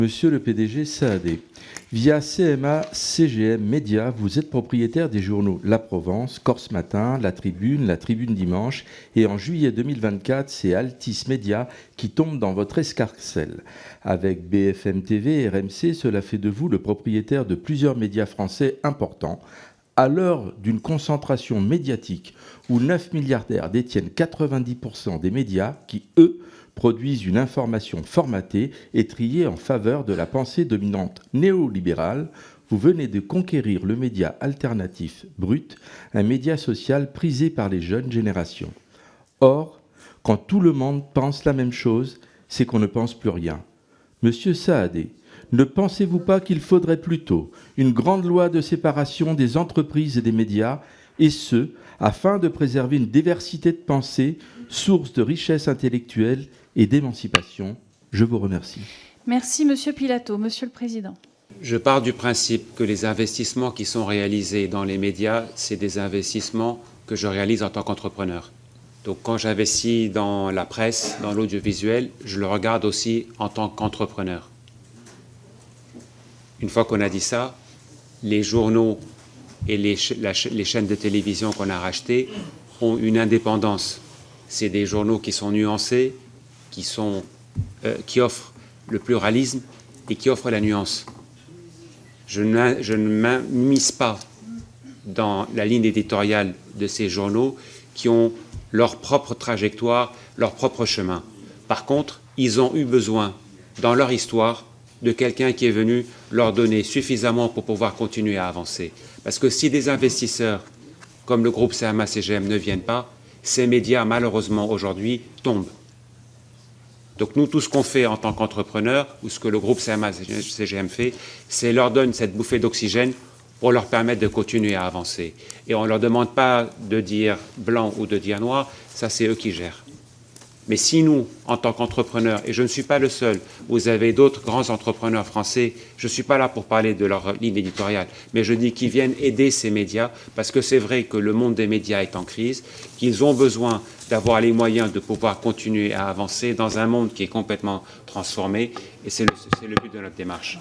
Monsieur le PDG Saadé, via CMA CGM Média, vous êtes propriétaire des journaux La Provence, Corse Matin, La Tribune Dimanche et en juillet 2024, c'est Altis Média qui tombe dans votre escarcelle. Avec BFM TV et RMC, cela fait de vous le propriétaire de plusieurs médias français importants. À l'heure d'une concentration médiatique où 9 milliardaires détiennent 90% des médias qui, eux, produisent une information formatée et triée en faveur de la pensée dominante néolibérale, vous venez de conquérir le média alternatif brut, un média social prisé par les jeunes générations. Or, quand tout le monde pense la même chose, c'est qu'on ne pense plus rien. Monsieur Saadé, ne pensez-vous pas qu'il faudrait plutôt une grande loi de séparation des entreprises et des médias, et ce, afin de préserver une diversité de pensée, source de richesse intellectuelle et d'émancipation? Je vous remercie. Merci, Monsieur Pilato. Monsieur le Président. Je pars du principe que les investissements qui sont réalisés dans les médias, c'est des investissements que je réalise en tant qu'entrepreneur. Donc quand j'investis dans la presse, dans l'audiovisuel, je le regarde aussi en tant qu'entrepreneur. Une fois qu'on a dit ça, les journaux et les chaînes de télévision qu'on a rachetées ont une indépendance. C'est des journaux qui sont nuancés, qui offrent le pluralisme et qui offrent la nuance. Je ne m'immisce pas dans la ligne éditoriale de ces journaux qui ont leur propre trajectoire, leur propre chemin. Par contre, ils ont eu besoin, dans leur histoire, de quelqu'un qui est venu leur donner suffisamment pour pouvoir continuer à avancer. Parce que si des investisseurs comme le groupe CMA CGM ne viennent pas, ces médias, malheureusement, aujourd'hui, tombent. Donc nous, tout ce qu'on fait en tant qu'entrepreneurs, ou ce que le groupe CMA CGM fait, c'est leur donner cette bouffée d'oxygène pour leur permettre de continuer à avancer. Et on ne leur demande pas de dire blanc ou de dire noir, ça c'est eux qui gèrent. Mais si nous, en tant qu'entrepreneurs, et je ne suis pas le seul, vous avez d'autres grands entrepreneurs français, je ne suis pas là pour parler de leur ligne éditoriale, mais je dis qu'ils viennent aider ces médias, parce que c'est vrai que le monde des médias est en crise, qu'ils ont besoin d'avoir les moyens de pouvoir continuer à avancer dans un monde qui est complètement transformé, et c'est le but de notre démarche.